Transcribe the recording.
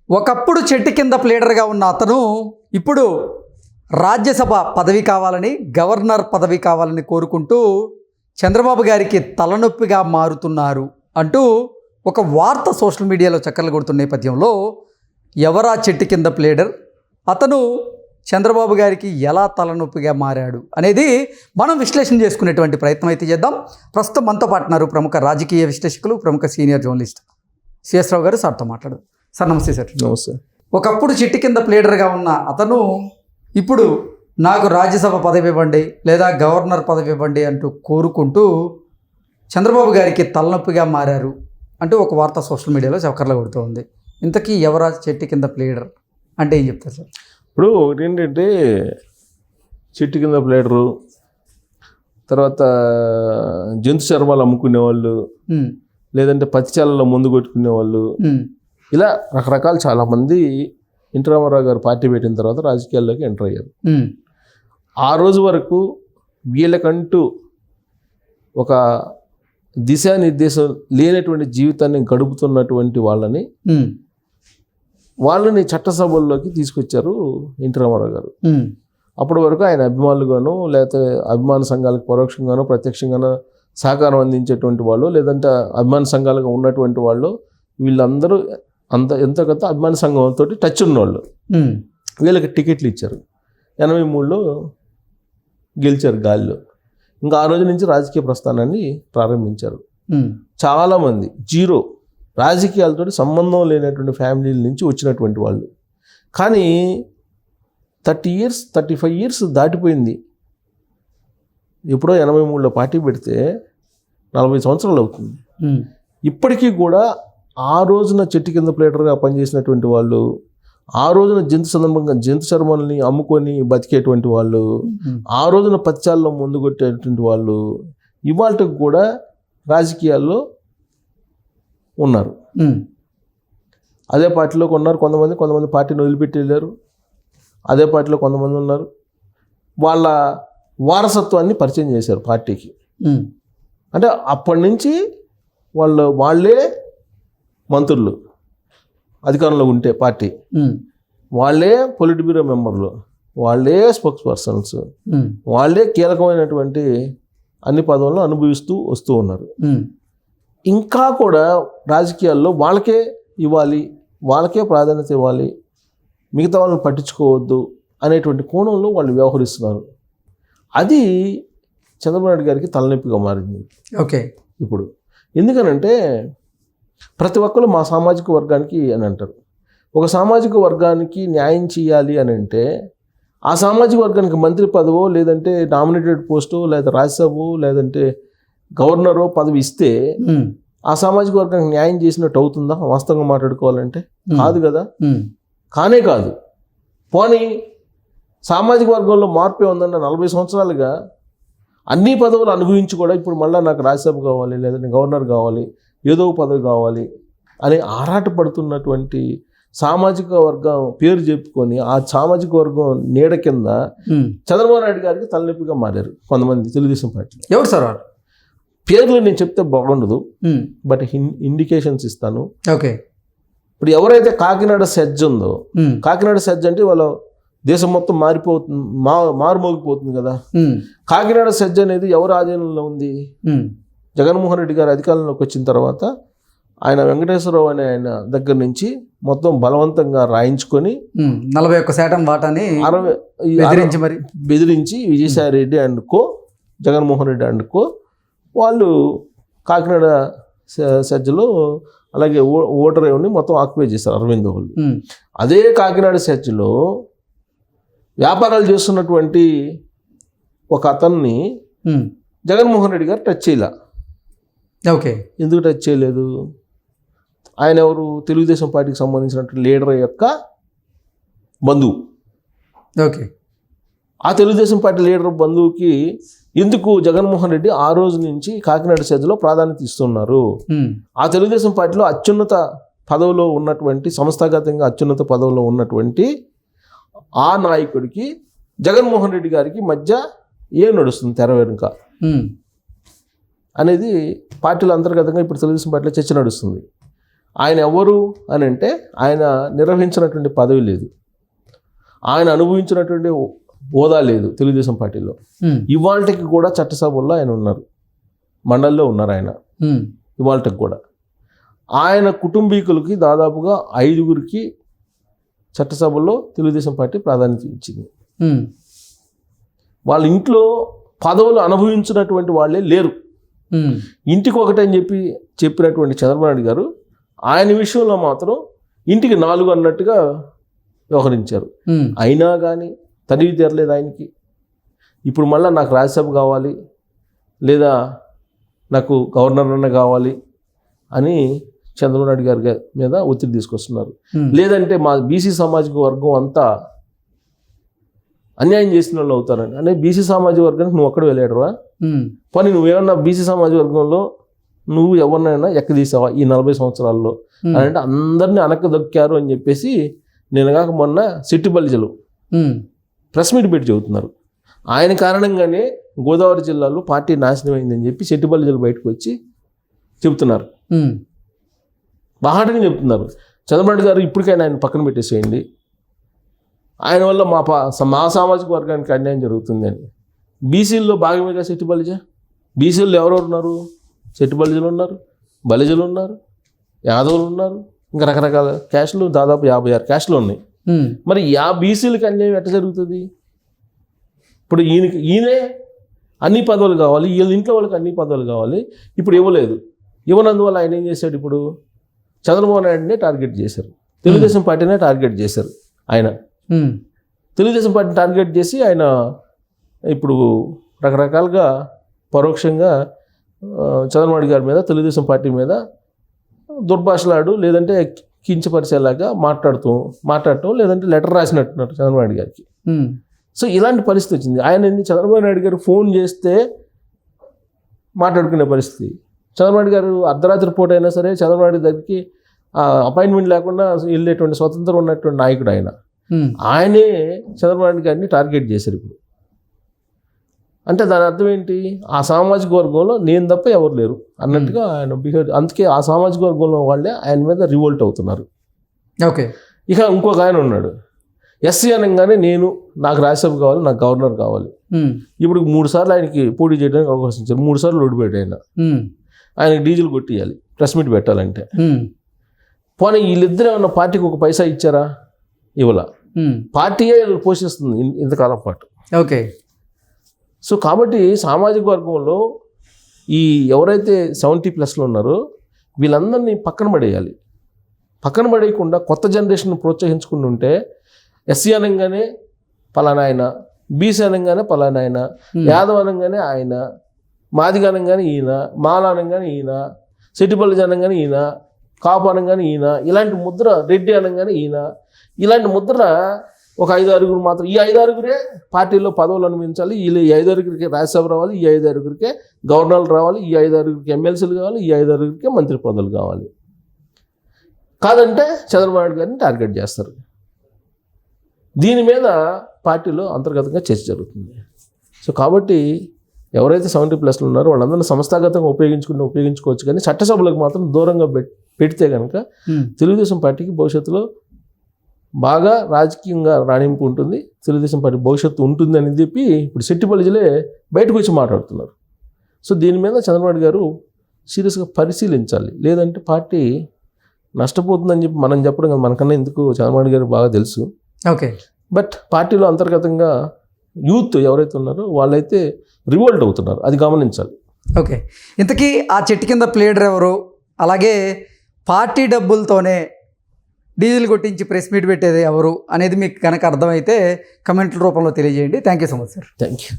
ఒకప్పుడు చెట్టు కింద ప్లేడర్గా ఉన్న అతను ఇప్పుడు రాజ్యసభ పదవి కావాలని, గవర్నర్ పదవి కావాలని కోరుకుంటూ చంద్రబాబు గారికి తలనొప్పిగా మారుతున్నారు అంటూ ఒక వార్త సోషల్ మీడియాలో చక్కర్లు కొడుతున్న నేపథ్యంలో ఎవరా చెట్టు కింద ప్లేడర్, అతను చంద్రబాబు గారికి ఎలా తలనొప్పిగా మారాడు అనేది మనం విశ్లేషణ చేసుకునేటువంటి ప్రయత్నం అయితే చేద్దాం. ప్రస్తుతం మనతో పాటున్నారు ప్రముఖ రాజకీయ విశ్లేషకులు, ప్రముఖ సీనియర్ జర్నలిస్ట్ సిఎస్ రావు గారు. సార్తో మాట్లాడు. సార్ నమస్తే. సార్ నమస్తే. ఒకప్పుడు చెట్టు కింద ప్లేడర్గా ఉన్న అతను ఇప్పుడు నాకు రాజ్యసభ పదవి ఇవ్వండి లేదా గవర్నర్ పదవి ఇవ్వండి అంటూ కోరుకుంటూ చంద్రబాబు గారికి తలనొప్పిగా మారారు అంటూ ఒక వార్త సోషల్ మీడియాలో చక్కర్లు కొడుతూ ఉంది. ఇంతకీ ఎవరా చెట్టు కింద ప్లేడర్ అంటే ఏం చెప్తారు సార్? ఇప్పుడు ఒకటి ఏంటంటే, చెట్టు కింద ప్లేడరు, తర్వాత జంతు చర్మాలు అమ్ముకునే వాళ్ళు, లేదంటే పత్తిచాలలో ముందు కొట్టుకునే వాళ్ళు, ఇలా రకరకాల చాలామంది ఎన్టీ రామారావు గారు పార్టీ పెట్టిన తర్వాత రాజకీయాల్లోకి ఎంటర్ అయ్యారు. ఆ రోజు వరకు వీళ్ళకంటూ ఒక దిశానిర్దేశం లేనటువంటి జీవితాన్ని గడుపుతున్నటువంటి వాళ్ళని చట్టసభల్లోకి తీసుకొచ్చారు ఎన్టీ రామారావు గారు. అప్పటి వరకు ఆయన అభిమానులుగాను, లేకపోతే అభిమాన సంఘాలకు పరోక్షంగానో ప్రత్యక్షంగానో సహకారం అందించేటువంటి వాళ్ళు, లేదంటే అభిమాన సంఘాలుగా ఉన్నటువంటి వాళ్ళు, వీళ్ళందరూ ఎంతో కొంత అభిమాన సంఘంతో టచ్ ఉన్నవాళ్ళు. వీళ్ళకి టికెట్లు ఇచ్చారు. 83లో గెలిచారు గాలిలో. ఇంకా ఆ రోజు నుంచి రాజకీయ ప్రస్థానాన్ని ప్రారంభించారు. చాలామంది జీరో, రాజకీయాలతో సంబంధం లేనటువంటి ఫ్యామిలీల నుంచి వచ్చినటువంటి వాళ్ళు. కానీ 30 years 35 years దాటిపోయింది. ఎప్పుడో 83లో పార్టీ పెడితే 40 సంవత్సరాలు అవుతుంది. ఇప్పటికీ కూడా ఆ రోజున చెట్టు కింద ప్లేటర్గా పనిచేసినటువంటి వాళ్ళు, ఆ రోజున జంతు చర్మాలని అమ్ముకొని బతికేటువంటి వాళ్ళు, ఆ రోజున పత్తిచాలలో ముందు కొట్టేటువంటి వాళ్ళు ఇవాళకి కూడా రాజకీయాల్లో ఉన్నారు. అదే పార్టీలో ఉన్నారు కొంతమంది పార్టీని వదిలిపెట్టి వెళ్ళారు. అదే పార్టీలో కొంతమంది ఉన్నారు. వాళ్ళ వారసత్వాన్ని పరిచయం చేశారు పార్టీకి. అంటే అప్పటి నుంచి వాళ్ళే మంత్రులు, అధికారంలో ఉంటే పార్టీ వాళ్ళే పొలిట్ బ్యూరో మెంబర్లు, వాళ్ళే స్పోక్స్ పర్సన్స్, వాళ్ళే కీలకమైనటువంటి అన్ని పదవులను అనుభవిస్తూ వస్తూ ఉన్నారు. ఇంకా కూడా రాజకీయాల్లో వాళ్ళకే ఇవ్వాలి, వాళ్ళకే ప్రాధాన్యత ఇవ్వాలి, మిగతా వాళ్ళని పట్టించుకోవద్దు అనేటువంటి కోణంలో వాళ్ళు వ్యవహరిస్తున్నారు. అది చంద్రబాబు నాయుడు గారికి తలనొప్పిగా మారింది. ఓకే. ఇప్పుడు ఎందుకనంటే ప్రతి ఒక్కరు మా సామాజిక వర్గానికి అని అంటారు. ఒక సామాజిక వర్గానికి న్యాయం చేయాలి అని అంటే ఆ సామాజిక వర్గానికి మంత్రి పదవో, లేదంటే నామినేటెడ్ పోస్టో, లేదా రాజ్యసభ, లేదంటే గవర్నరో పదవి ఇస్తే ఆ సామాజిక వర్గానికి న్యాయం చేసినట్టు అవుతుందా? వాస్తవంగా మాట్లాడుకోవాలంటే కాదు కదా. కానే కాదు. పోనీ సామాజిక వర్గంలో మార్పే ఉందన్న 40 సంవత్సరాలుగా అన్ని పదవులు అనుభవించి కూడా ఇప్పుడు మళ్ళీ నాకు రాజ్యసభ కావాలి, లేదంటే గవర్నర్ కావాలి, ఏదో పదవి కావాలి అని ఆరాటపడుతున్నటువంటి సామాజిక వర్గం పేరు చెప్పుకొని ఆ సామాజిక వర్గం నీడ కింద చంద్రబాబు నాయుడు గారికి తలనొప్పిగా మారారు కొంతమంది తెలుగుదేశం పార్టీ. ఎవరు సార్ వాళ్ళు? పేర్లు నేను చెప్తే బాగుండదు, బట్ ఇండికేషన్స్ ఇస్తాను. ఓకే. ఇప్పుడు ఎవరైతే కాకినాడ సెజ్ ఉందో, కాకినాడ సెజ్ అంటే వాళ్ళ దేశం మొత్తం మారుమోగిపోతుంది కదా. కాకినాడ సెజ్ అనేది ఎవరి ఆధీనంలో ఉంది? జగన్మోహన్ రెడ్డి గారు అధికారంలోకి వచ్చిన తర్వాత ఆయన వెంకటేశ్వరరావు అనే ఆయన దగ్గర నుంచి మొత్తం బలవంతంగా రాయించుకొని 41% వాటాని బెదిరించి Vijayasai Reddy and co, Jaganmohan Reddy and co వాళ్ళు కాకినాడ సెజ్లో అలాగే ఓటర్ ఏమని మొత్తం ఆక్యుపై చేశారు అరవింద్ వాళ్ళు. అదే కాకినాడ సెజ్లో వ్యాపారాలు చేస్తున్నటువంటి ఒక అతన్ని జగన్మోహన్ రెడ్డి గారు టచ్ చేయలే. ఓకే. ఎందుకు టచ్ చేయలేదు? ఆయన ఎవరు? తెలుగుదేశం పార్టీకి సంబంధించినటువంటి లీడర్ యొక్క బంధువు. ఓకే. ఆ తెలుగుదేశం పార్టీ లీడర్ బంధువుకి ఎందుకు జగన్మోహన్ రెడ్డి ఆ రోజు నుంచి కాకినాడ సెజ్లో ప్రాధాన్యత ఇస్తున్నారు? ఆ తెలుగుదేశం పార్టీలో అత్యున్నత పదవిలో ఉన్నటువంటి, సంస్థాగతంగా అత్యున్నత పదవిలో ఉన్నటువంటి ఆ నాయకుడికి జగన్మోహన్ రెడ్డి గారికి మధ్య ఏం నడుస్తుంది తెర వెనుక అనేది పార్టీల అంతర్గతంగా ఇప్పుడు తెలుగుదేశం పార్టీలో చర్చ నడుస్తుంది. ఆయన ఎవరు అని అంటే ఆయన నిర్వహించినటువంటి పదవి లేదు, ఆయన అనుభవించినటువంటి హోదా లేదు తెలుగుదేశం పార్టీలో. ఇవాళకి కూడా చట్టసభల్లో ఆయన ఉన్నారు, మండలిలో ఉన్నారు ఆయన ఇవాళకి కూడా. ఆయన కుటుంబీకులకి దాదాపుగా 5గురికి చట్టసభల్లో తెలుగుదేశం పార్టీ ప్రాధాన్యత ఇచ్చింది. వాళ్ళ ఇంట్లో పదవులు అనుభవించినటువంటి వాళ్ళే లేరు. ఇంటికి ఒకటని చెప్పినటువంటి చంద్రబాబు నాయుడు గారు ఆయన విషయంలో మాత్రం ఇంటికి 4 అన్నట్టుగా వ్యవహరించారు. అయినా కానీ తనివి తీరలేదు ఆయనకి. ఇప్పుడు మళ్ళీ నాకు రాజ్యసభ కావాలి లేదా నాకు గవర్నర్ అన్న కావాలి అని చంద్రబాబు నాయుడు గారి మీద ఒత్తిడి తీసుకొస్తున్నారు. లేదంటే మా బీసీ సామాజిక వర్గం అంతా అన్యాయం చేసిన వాళ్ళు అవుతారని. అంటే బీసీ సామాజిక వర్గానికి నువ్వు ఒక్కడ వెళ్ళాడురా, పని నువ్వేమన్నా బీసీ సామాజిక వర్గంలో నువ్వు ఎవరినైనా ఎక్కదీసావా ఈ 40 సంవత్సరాల్లో అని అంటే అందరినీ అనకదొక్కారు అని చెప్పేసి నేను కాక మొన్న సిట్టిబల్జలు ప్రెస్ మీట్ పెట్టి చెబుతున్నారు. ఆయన కారణంగానే గోదావరి జిల్లాలో పార్టీ నాశనం అయిందని చెప్పి సిట్టిబల్జలు బయటకు వచ్చి చెబుతున్నారు, బాహాటంగా చెప్తున్నారు. చంద్రబాబు గారు ఇప్పటికైనా ఆయన పక్కన పెట్టేసేయండి, ఆయన వల్ల మా సామాజిక వర్గానికి అన్యాయం జరుగుతుంది అని. బీసీల్లో భాగమేగా సెట్టిబలిజ. బీసీల్లో ఎవరెవరు ఉన్నారు? సెట్టిబలిజలు ఉన్నారు, బలిజలు ఉన్నారు, యాదవులు ఉన్నారు, ఇంకా రకరకాల క్యాస్టులు, దాదాపు 56 క్యాస్టులు ఉన్నాయి. మరి బీసీలకి అన్యాయం ఎట్లా జరుగుతుంది? ఇప్పుడు ఈయనే అన్ని పదవులు కావాలి, వీళ్ళ ఇంట్లో వాళ్ళకి అన్ని పదవులు కావాలి, ఇప్పుడు ఇవ్వలేదు. ఇవ్వనందువల్ల ఆయన ఏం చేశాడు? ఇప్పుడు చంద్రబాబు నాయుడునే టార్గెట్ చేశారు, తెలుగుదేశం పార్టీనే టార్గెట్ చేశారు. ఆయన తెలుగుదేశం పార్టీని టార్గెట్ చేసి ఆయన ఇప్పుడు రకరకాలుగా పరోక్షంగా చంద్రబాబు గారి మీద, తెలుగుదేశం పార్టీ మీద దుర్భాషలాడు, లేదంటే కించపరిచేలాగా మాట్లాడటం, లేదంటే లెటర్ రాసినట్టున్నారు చంద్రబాబు గారికి. సో ఇలాంటి పరిస్థితి వచ్చింది. ఆయన చంద్రబాబు నాయుడు గారు ఫోన్ చేస్తే మాట్లాడుకునే పరిస్థితి. చంద్రబాబు గారు అర్ధరాత్రి పూట అయినా సరే చంద్రబాబు నాయుడు దగ్గరికి అపాయింట్మెంట్ లేకుండా వెళ్ళేటువంటి స్వతంత్రం ఉన్నటువంటి నాయకుడు ఆయన. ఆయనే చంద్రబాబు నాయుడు గారిని టార్గెట్ చేశారు ఇప్పుడు. అంటే దాని అర్థం ఏంటి? ఆ సామాజిక వర్గంలో నేను తప్ప ఎవరు లేరు అన్నట్టుగా ఆయన బిహేవ్. అందుకే ఆ సామాజిక వర్గంలో వాళ్ళే ఆయన మీద రివోల్ట్ అవుతున్నారు. ఓకే. ఇక ఇంకొక ఆయన ఉన్నాడు, ఎస్సీ అనగానే నాకు రాజ్యసభ కావాలి, నాకు గవర్నర్ కావాలి. ఇప్పుడు 3 సార్లు ఆయనకి పోటీ చేయడానికి అవకాశం ఇచ్చారు. 3 సార్లు ఓడిపోయాడు ఆయన. ఆయనకి డీజిల్ కొట్టియాలి ప్రెస్ మీట్ పెట్టాలంటే. పోనీ వీళ్ళిద్దరు ఏమన్నా పార్టీకి ఒక పైసా ఇచ్చారా? ఇవ్వాల. పార్టీయే పోషిస్తుంది ఇంతకాలం పాటు. ఓకే. సో కాబట్టి సామాజిక వర్గంలో ఈ ఎవరైతే 70+ ఉన్నారో వీళ్ళందరినీ పక్కన పడేయాలి. పక్కన పడేయకుండా కొత్త జనరేషన్ ప్రోత్సహించుకుంటూ ఉంటే ఎస్సీ అనగానే పలానా ఆయన, బీసీ అనగానే పలానా ఆయన, యాదవ్ అనగానే ఆయన, మాదిగ అనగానే ఈయన, మాల అనగానే ఈయన, సెట్టిపల్లి అనగానే ఈయన, కాపు అనగానే ఈయన, ఇలాంటి ముద్ర, రెడ్డి అనగానే ఈయన, ఇలాంటి ముద్ర ఒక 5-6 మాత్రం. ఈ 5-6 పార్టీలో పదవులు అనుభవించాలి. ఈ 5-6 రాజ్యసభ రావాలి, ఈ 5-6 గవర్నర్లు రావాలి, ఈ 5-6 ఎమ్మెల్సీలు కావాలి, ఈ 5-6 మంత్రి పదవులు కావాలి. కాదంటే చంద్రబాబు నాయుడు గారిని టార్గెట్ చేస్తారు. దీని మీద పార్టీలో అంతర్గతంగా చర్చ జరుగుతుంది. సో కాబట్టి ఎవరైతే 70+ ఉన్నారో వాళ్ళందరినీ సంస్థాగతంగా ఉపయోగించుకోవచ్చు, కానీ చట్టసభలకు మాత్రం దూరంగా పెడితే కనుక తెలుగుదేశం పార్టీకి భవిష్యత్తులో బాగా రాజకీయంగా రాణింపు ఉంటుంది, తెలుగుదేశం పార్టీ భవిష్యత్తు ఉంటుంది అని చెప్పి ఇప్పుడు సెట్టిపల్లిజలే బయటకు వచ్చి మాట్లాడుతున్నారు. సో దీని మీద చంద్రబాబు గారు సీరియస్గా పరిశీలించాలి. లేదంటే పార్టీ నష్టపోతుందని చెప్పి మనం చెప్పడం కదా, మనకన్నా ఎందుకు చంద్రబాబు గారు బాగా తెలుసు. ఓకే. బట్ పార్టీలో అంతర్గతంగా యూత్ ఎవరైతే ఉన్నారో వాళ్ళైతే రివోల్ట్ అవుతున్నారు, అది గమనించాలి. ఓకే. ఇంతకీ ఆ చెట్టు కింద ప్లేడర్ ఎవరు, అలాగే పార్టీ డబ్బులతోనే డీజిల్ కొట్టించి ప్రెస్ మీట్ పెట్టేది ఎవరు అనేది మీకు కనుక అర్థమైతే కమెంట్ల రూపంలో తెలియజేయండి. Thank you so much sir. Thank you.